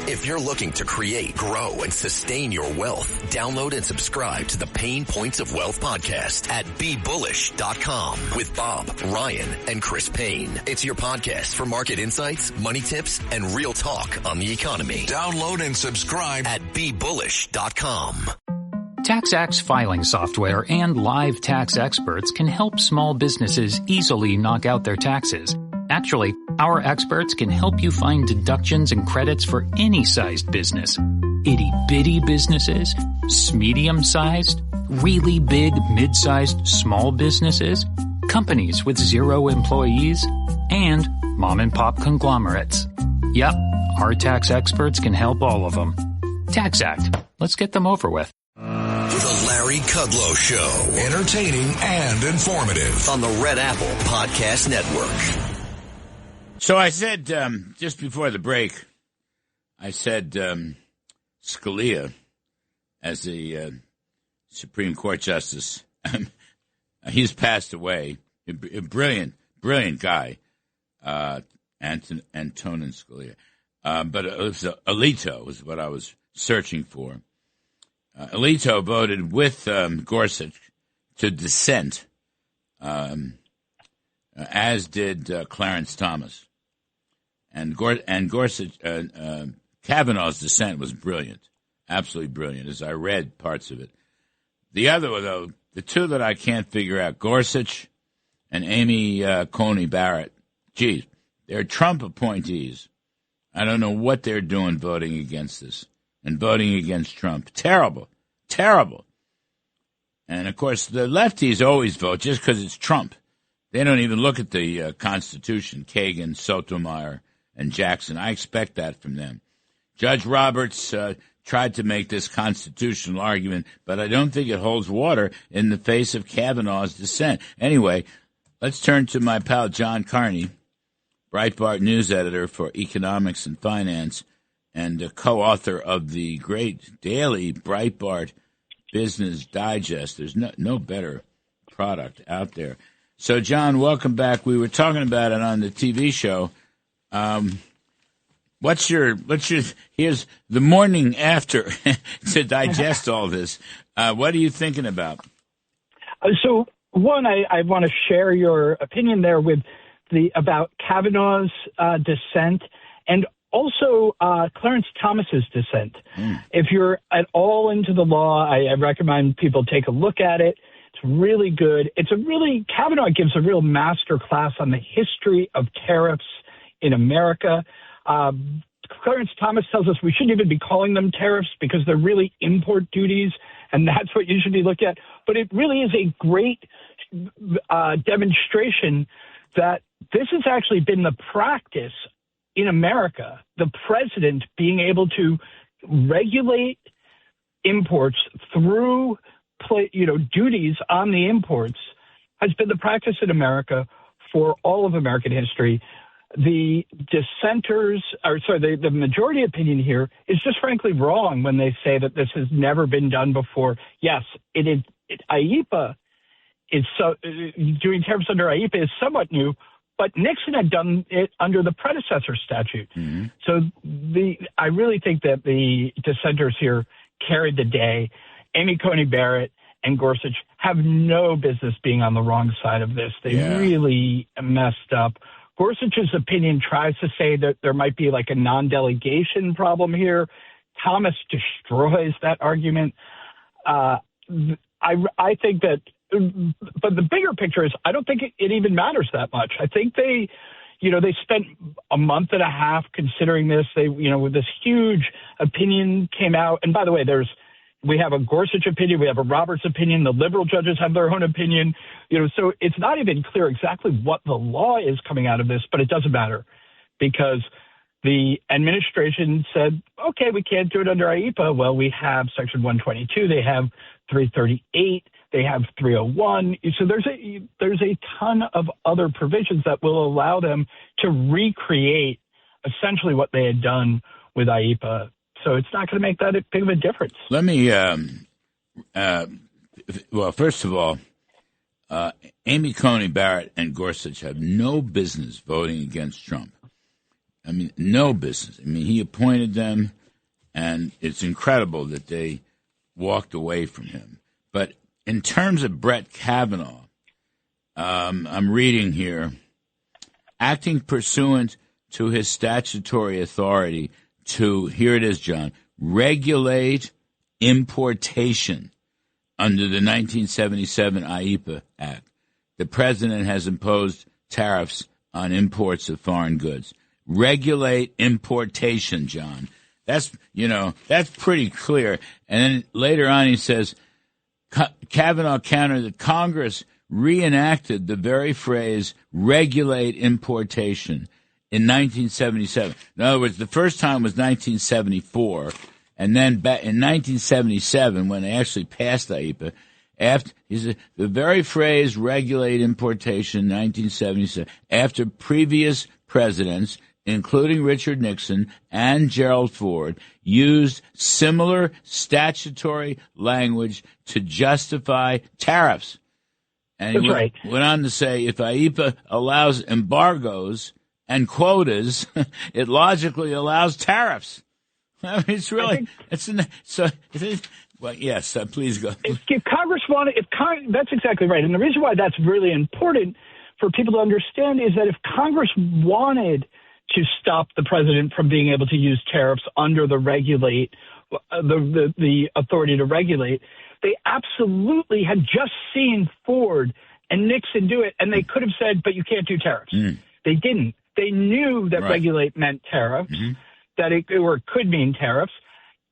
If you're looking to create, grow, and sustain your wealth, download and subscribe to the Pain Points of Wealth podcast at BeBullish.com with Bob, Ryan, and Chris Payne. It's your podcast for market insights, money tips, and real talk on the economy. Download and subscribe at BeBullish.com. TaxAct filing software and live tax experts can help small businesses easily knock out their taxes. Actually, our experts can help you find deductions and credits for any sized business. Itty-bitty businesses, medium-sized, really big, mid-sized, small businesses, companies with 0 employees, and mom-and-pop conglomerates. Yep, our tax experts can help all of them. TaxAct. Let's get them over with. The Larry Kudlow Show. Entertaining and informative on the Red Apple Podcast Network. So I said, just before the break, I said Scalia, as the Supreme Court Justice, he's passed away. A brilliant guy, Antonin Scalia. But it was Alito was what I was searching for. Alito voted with Gorsuch to dissent, as did Clarence Thomas. And Gorsuch, Kavanaugh's dissent was brilliant, absolutely brilliant, as I read parts of it. The other, though, the two that I can't figure out, Gorsuch and Amy Coney Barrett, geez, they're Trump appointees. I don't know what they're doing voting against this and voting against Trump. Terrible. And, of course, the lefties always vote just because it's Trump. They don't even look at the Constitution, Kagan, Sotomayor, and Jackson. I expect that from them. Judge Roberts tried to make this constitutional argument, but I don't think it holds water in the face of Kavanaugh's dissent. Anyway, let's turn to my pal John Carney, Breitbart news editor for economics and finance and a co-author of the great daily Breitbart Business Digest. There's no better product out there. So, John, welcome back. We were talking about it on the TV show. What's your here's the morning after to digest all this. What are you thinking about? So, one, I want to share your opinion there about Kavanaugh's dissent and also Clarence Thomas's dissent. If you're at all into the law, I recommend people take a look at it. It's really good. Kavanaugh gives a real master class on the history of tariffs in America. Clarence Thomas tells us we shouldn't even be calling them tariffs because they're really import duties, and that's what you should be looking at. But it really is a great demonstration that this has actually been the practice in America, the president being able to regulate imports through duties on the imports has been the practice in America for all of American history. The the majority opinion here is just frankly wrong when they say that this has never been done before. Yes, IEEPA is doing tariffs under IEEPA is somewhat new, but Nixon had done it under the predecessor statute. Mm-hmm. So I really think that the dissenters here carried the day. Amy Coney Barrett and Gorsuch have no business being on the wrong side of this. They really messed up. Gorsuch's opinion tries to say that there might be like a non-delegation problem here. Thomas destroys that argument. I think that, but the bigger picture is I don't think it even matters that much. I think they spent a month and a half considering this. With this huge opinion came out. And by the way, we have a Gorsuch opinion, we have a Roberts opinion, the liberal judges have their own opinion, so it's not even clear exactly what the law is coming out of this, but it doesn't matter because the administration said, okay, we can't do it under IEEPA. Well, we have Section 122, they have 338, they have 301. So there's a ton of other provisions that will allow them to recreate essentially what they had done with IEEPA. So it's not going to make that big of a difference. Let me, well, first of all, Amy Coney Barrett and Gorsuch have no business voting against Trump. I mean, no business. I mean, he appointed them, and it's incredible that they walked away from him. But in terms of Brett Kavanaugh, I'm reading here, acting pursuant to his statutory authority to, here it is, John, regulate importation under the 1977 IEPA Act. The president has imposed tariffs on imports of foreign goods. Regulate importation, John. That's pretty clear. And then later on he says, Kavanaugh countered that Congress reenacted the very phrase regulate importation in 1977. In other words, the first time was 1974, and then back in 1977, when they actually passed IEPA, he said, the very phrase regulate importation 1977, after previous presidents, including Richard Nixon and Gerald Ford, used similar statutory language to justify tariffs. And he went on to say, if IEPA allows embargoes and quotas, it logically allows tariffs. I mean, it's really, well, yes, please go. If Congress wanted, that's exactly right. And the reason why that's really important for people to understand is that if Congress wanted to stop the president from being able to use tariffs under the regulate, the authority to regulate, they absolutely had just seen Ford and Nixon do it, and they could have said, but you can't do tariffs. They didn't. They knew that regulate meant tariffs, that it could mean tariffs,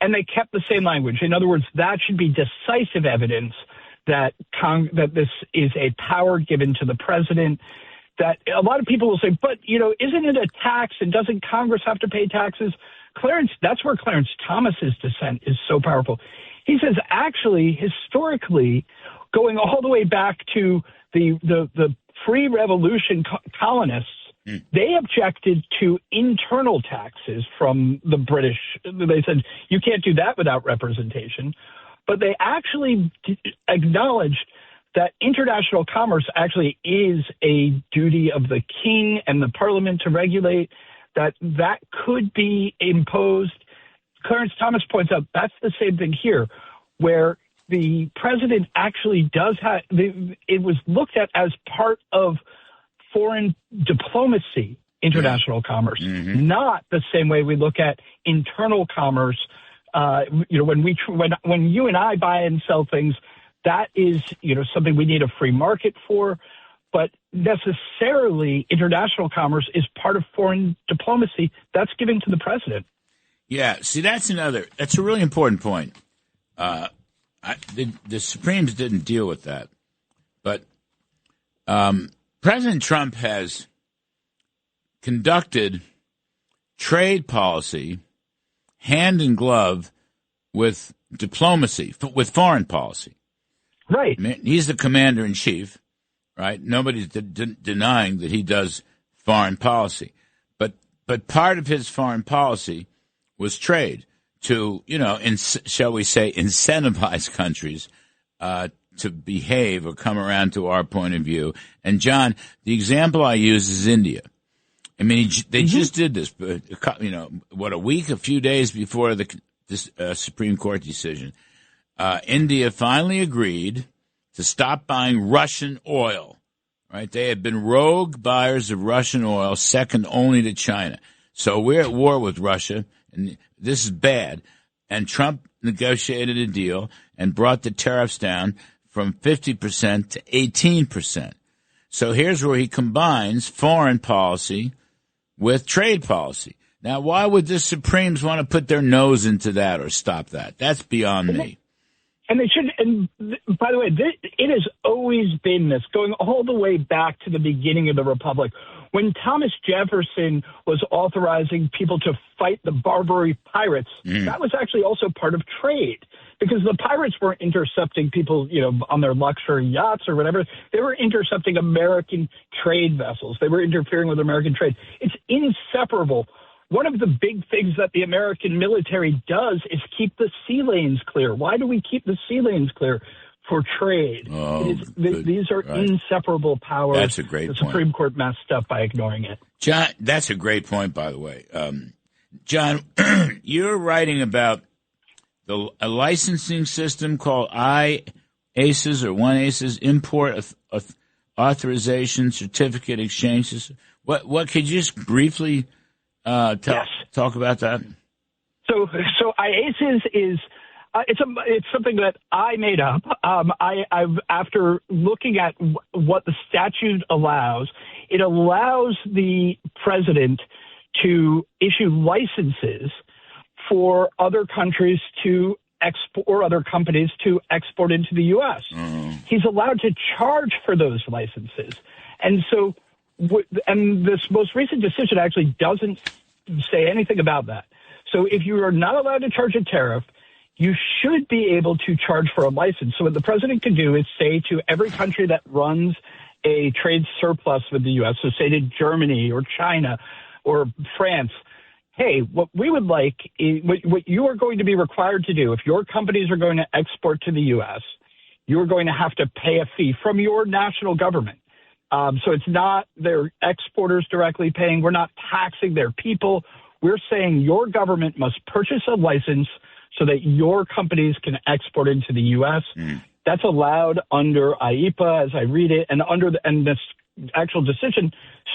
and they kept the same language. In other words, that should be decisive evidence that this is a power given to the president. That a lot of people will say, but, isn't it a tax, and doesn't Congress have to pay taxes? That's where Clarence Thomas's dissent is so powerful. He says, actually, historically, going all the way back to the pre-revolution colonists, they objected to internal taxes from the British. They said, you can't do that without representation. But they actually acknowledged that international commerce actually is a duty of the king and the parliament to regulate, that could be imposed. Clarence Thomas points out that's the same thing here, where the president actually does have, it was looked at as part of foreign diplomacy, international commerce, not the same way we look at internal commerce. When you and I buy and sell things, that is, something we need a free market for. But necessarily, international commerce is part of foreign diplomacy. That's given to the president. Yeah, see, that's a really important point. The Supremes didn't deal with that. But President Trump has conducted trade policy hand in glove with diplomacy, with foreign policy. Right. I mean, he's the commander in chief, right? Nobody's denying that he does foreign policy. But part of his foreign policy was trade to, shall we say, incentivize countries to behave or come around to our point of view. And, John, the example I use is India. I mean, they just did this, a few days before this Supreme Court decision. India finally agreed to stop buying Russian oil, right? They had been rogue buyers of Russian oil, second only to China. So we're at war with Russia, and this is bad. And Trump negotiated a deal and brought the tariffs down from 50% to 18%. So here's where he combines foreign policy with trade policy. Now, why would the Supremes want to put their nose into that or stop that? That's beyond me. And they should. And by the way, it has always been this, going all the way back to the beginning of the Republic. When Thomas Jefferson was authorizing people to fight the Barbary pirates, that was actually also part of trade, because the pirates weren't intercepting people, on their luxury yachts or whatever. They were intercepting American trade vessels. They were interfering with American trade. It's inseparable. One of the big things that the American military does is keep the sea lanes clear. Why do we keep the sea lanes clear? for trade. Oh, these are inseparable powers. That's a great point. The Supreme Court messed up by ignoring it. John, that's a great point, by the way. John, you're writing about a licensing system called IACES or OneACES, Import Authorization Certificate Exchanges. What could you just briefly talk about that? So IACES is it's something that I made up. I've after looking at what the statute allows, it allows the president to issue licenses for other countries to export or other companies to export into the U.S. He's allowed to charge for those licenses, and so and this most recent decision actually doesn't say anything about that. So if you are not allowed to charge a tariff, you should be able to charge for a license. So what the president can do is say to every country that runs a trade surplus with the U.S., so say to Germany or China or France, hey, what we would like is what you are going to be required to do if your companies are going to export to the U.S., you're going to have to pay a fee from your national government. So it's not their exporters directly paying. We're not taxing their people. We're saying your government must purchase a license so that your companies can export into the U.S. That's allowed under IEPA, as I read it, and and this actual decision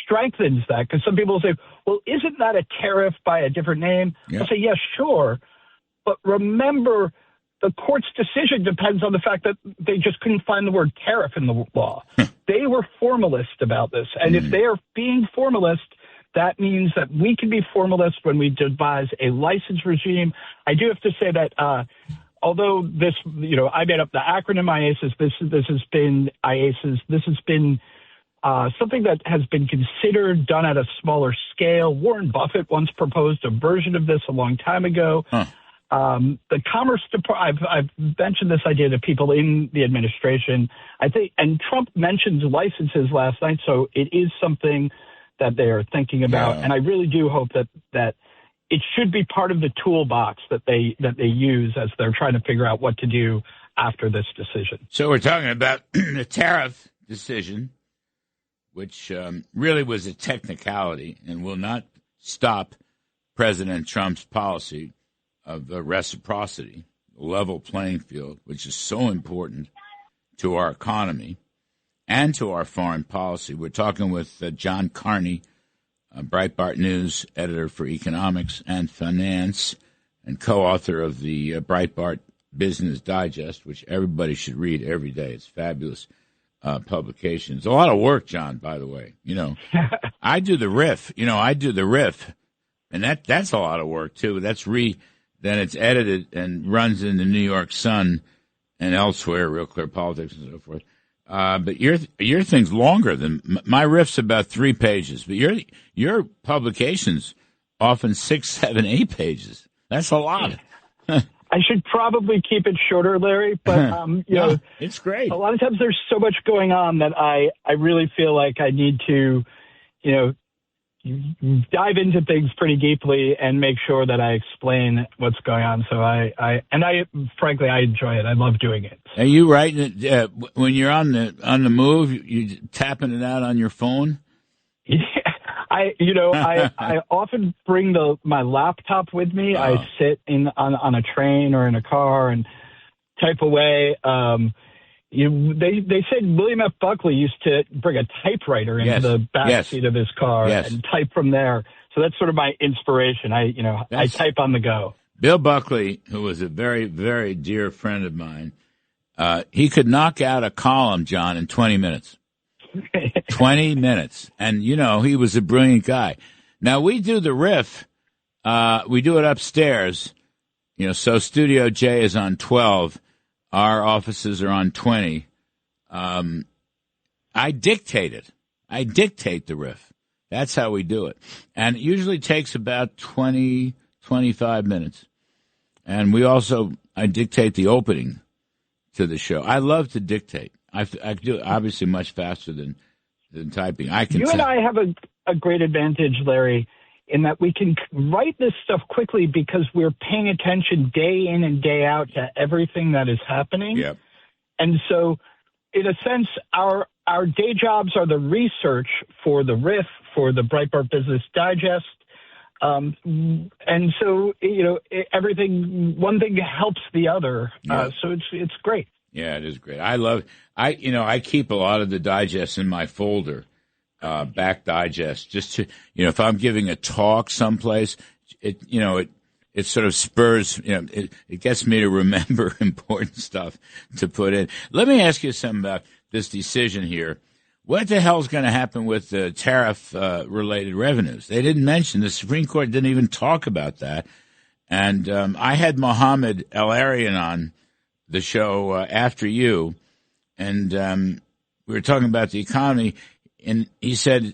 strengthens that, because some people say, well, isn't that a tariff by a different name? Yeah. I'll say, yes, sure. But remember, the court's decision depends on the fact that they just couldn't find the word tariff in the law. They were formalist about this. And if they are being formalist, that means that we can be formalist when we devise a license regime. I do have to say that although this, I made up the acronym IACES, this has been IACES. This has been something that has been considered, done at a smaller scale. Warren Buffett once proposed a version of this a long time ago. The Commerce Department, I've mentioned this idea to people in the administration, I think, and Trump mentioned licenses last night, so it is something that they are thinking about. Yeah. And I really do hope that it should be part of the toolbox that they use as they're trying to figure out what to do after this decision. So we're talking about the tariff decision, which really was a technicality and will not stop President Trump's policy of reciprocity, level playing field, which is so important to our economy and to our foreign policy. We're talking with John Carney, Breitbart News editor for economics and finance and co-author of the Breitbart Business Digest, which everybody should read every day. It's fabulous publication. It's a lot of work, John, by the way. I do the riff. And that's a lot of work, too. Then it's edited and runs in the New York Sun and elsewhere, Real Clear Politics and so forth. But your thing's longer than my riff's about 3 pages, but your publication's often 6, 7, 8 pages. That's a lot. I should probably keep it shorter, Larry, but it's great. A lot of times there's so much going on that I really feel like I need to, dive into things pretty deeply and make sure that I explain what's going on. So frankly, I enjoy it. I love doing it. Are you writing it when you're on the move? You tapping it out on your phone? Yeah, I often bring my laptop with me. Oh. I sit on a train or in a car and type away. They said William F. Buckley used to bring a typewriter into the back seat of his car and type from there. So that's sort of my inspiration. I type on the go. Bill Buckley, who was a very, very dear friend of mine, he could knock out a column, John, in 20 minutes. 20 minutes. And, he was a brilliant guy. Now, we do the riff. We do it upstairs. So Studio J is on 12. Our offices are on 20. I dictate it. I dictate the riff. That's how we do it. And it usually takes about 20, 25 minutes. And I dictate the opening to the show. I love to dictate. I do it obviously much faster than typing. You and I have a great advantage, Larry, in that we can write this stuff quickly because we're paying attention day in and day out to everything that is happening. Yep. And so, in a sense, our day jobs are the research for the Riff, for the Breitbart Business Digest. And so, everything, one thing helps the other. So it's great. Yeah, it is great. I keep a lot of the digests in my folder, back digest, just to, if I'm giving a talk someplace, it sort of spurs, it gets me to remember important stuff to put in. Let me ask you something about this decision here. What the hell's going to happen with the tariff-related revenues? They didn't mention, the Supreme Court didn't even talk about that. And I had Mohammed El-Arian on the show after you, and we were talking about the economy, and he said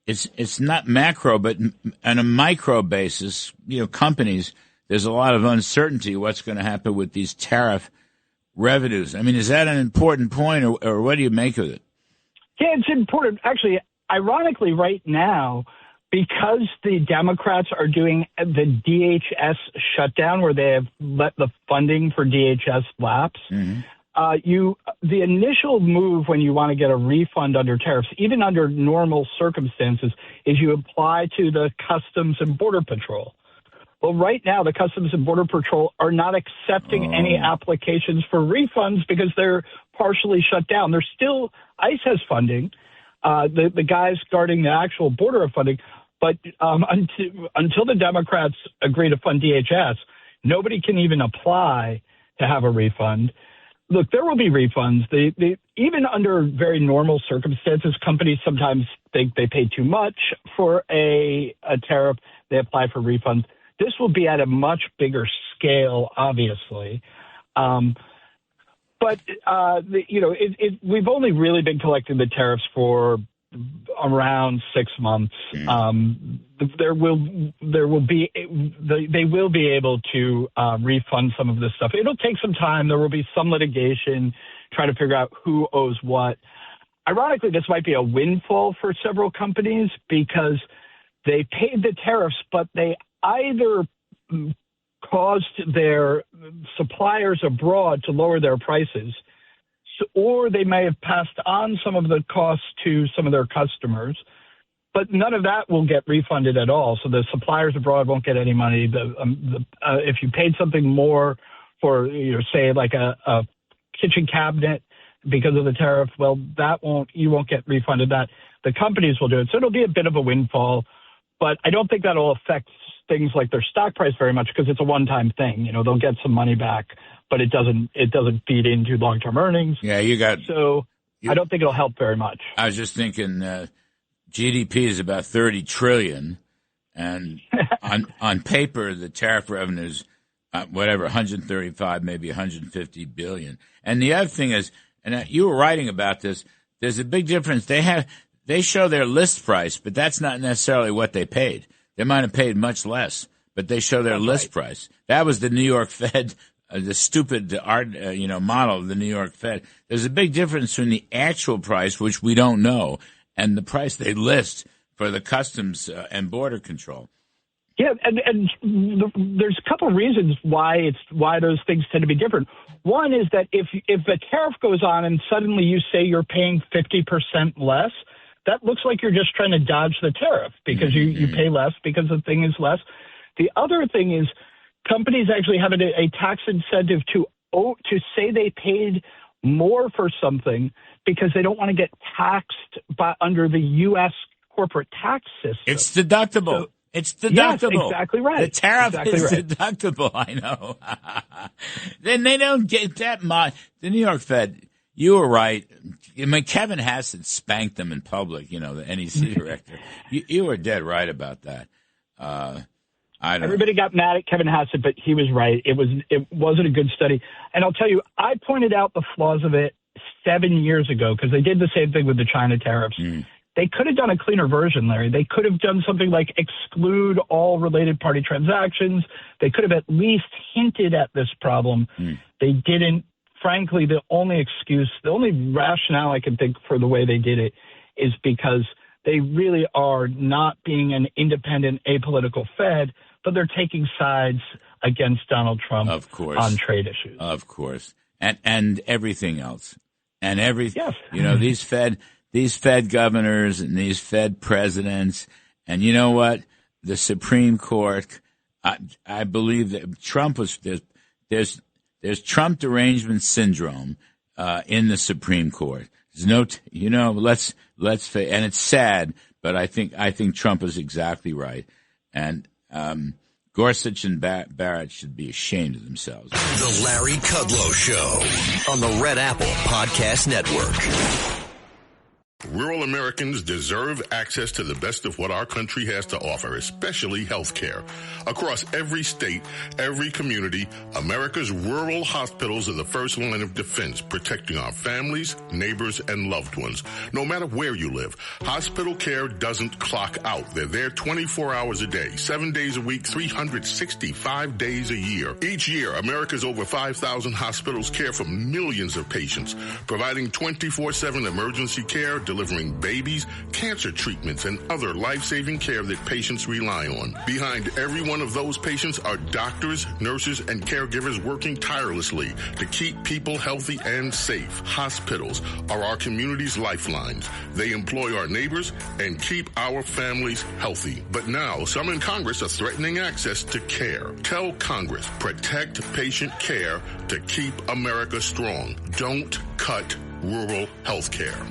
it's not macro, but on a micro basis, companies, there's a lot of uncertainty what's going to happen with these tariff revenues. I mean, is that an important point, or what do you make of it? Yeah, it's important. Actually, ironically, right now, because the Democrats are doing the DHS shutdown where they have let the funding for DHS lapse, the initial move when you want to get a refund under tariffs, even under normal circumstances, is you apply to the Customs and Border Patrol. Well, right now, the Customs and Border Patrol are not accepting any applications for refunds because they're partially shut down. They're still, ICE has funding, the guys guarding the actual border of funding, but until the Democrats agree to fund DHS, nobody can even apply to have a refund. Look, there will be refunds. Even under very normal circumstances, companies sometimes think they pay too much for a tariff. They apply for refunds. This will be at a much bigger scale, obviously. But we've only really been collecting the tariffs for around 6 months. They will be able to refund some of this stuff. It'll take some time. There will be some litigation trying to figure out who owes what. Ironically, this might be a windfall for several companies because they paid the tariffs, but they either caused their suppliers abroad to lower their prices, or they may have passed on some of the costs to some of their customers, but none of that will get refunded at all. So the suppliers abroad won't get any money. If you paid something more for, say, like a kitchen cabinet because of the tariff, well, you won't get refunded that. The companies will do it. So it'll be a bit of a windfall, but I don't think that'll affect things like their stock price very much because it's a one-time thing. They'll get some money back, but it doesn't feed into long-term earnings. Yeah, I don't think it'll help very much. I was just thinking GDP is about $30 trillion, and on paper the tariff revenues, 135, maybe 150 billion. And the other thing is, and you were writing about this, there's a big difference. They show their list price, but that's not necessarily what they paid. They might have paid much less, but they show their list price. That was the New York Fed, the stupid model of the New York Fed. There's a big difference between the actual price, which we don't know, and the price they list for the Customs and Border Control. Yeah, and there's a couple of reasons why those things tend to be different. One is that if a tariff goes on and suddenly you say you're paying 50% less, that looks like you're just trying to dodge the tariff because you pay less because the thing is less. The other thing is companies actually have a tax incentive to say they paid more for something because they don't want to get taxed under the U.S. corporate tax system. It's deductible. It's deductible. Yes, exactly right. The tariff is deductible. I know. Then they don't get that much. The New York Fed, you were right. I mean, Kevin Hassett spanked them in public, the NEC director. You were dead right about that. Everybody got mad at Kevin Hassett, but he was right. It wasn't a good study. And I'll tell you, I pointed out the flaws of it 7 years ago because they did the same thing with the China tariffs. They could have done a cleaner version, Larry. They could have done something like exclude all related party transactions. They could have at least hinted at this problem. They didn't. Frankly, the only rationale I can think for the way they did it is because they really are not being an independent, apolitical Fed, but they're taking sides against Donald Trump on trade issues. Of course. and everything else. And Yes. these Fed governors and these Fed presidents, and you know what? The Supreme Court, I believe that Trump was there's Trump derangement syndrome in the Supreme Court. There's no, let's and it's sad, but I think Trump is exactly right, and Gorsuch and Barrett should be ashamed of themselves. The Larry Kudlow Show on the Red Apple Podcast Network. Rural Americans deserve access to the best of what our country has to offer, especially health care. Across every state, every community, America's rural hospitals are the first line of defense, protecting our families, neighbors, and loved ones. No matter where you live, hospital care doesn't clock out. They're there 24 hours a day, 7 days a week, 365 days a year. Each year, America's over 5,000 hospitals care for millions of patients, providing 24/7 emergency care, delivering babies, cancer treatments, and other life-saving care that patients rely on. Behind every one of those patients are doctors, nurses, and caregivers working tirelessly to keep people healthy and safe. Hospitals are our community's lifelines. They employ our neighbors and keep our families healthy. But now, some in Congress are threatening access to care. Tell Congress, protect patient care to keep America strong. Don't cut rural health care.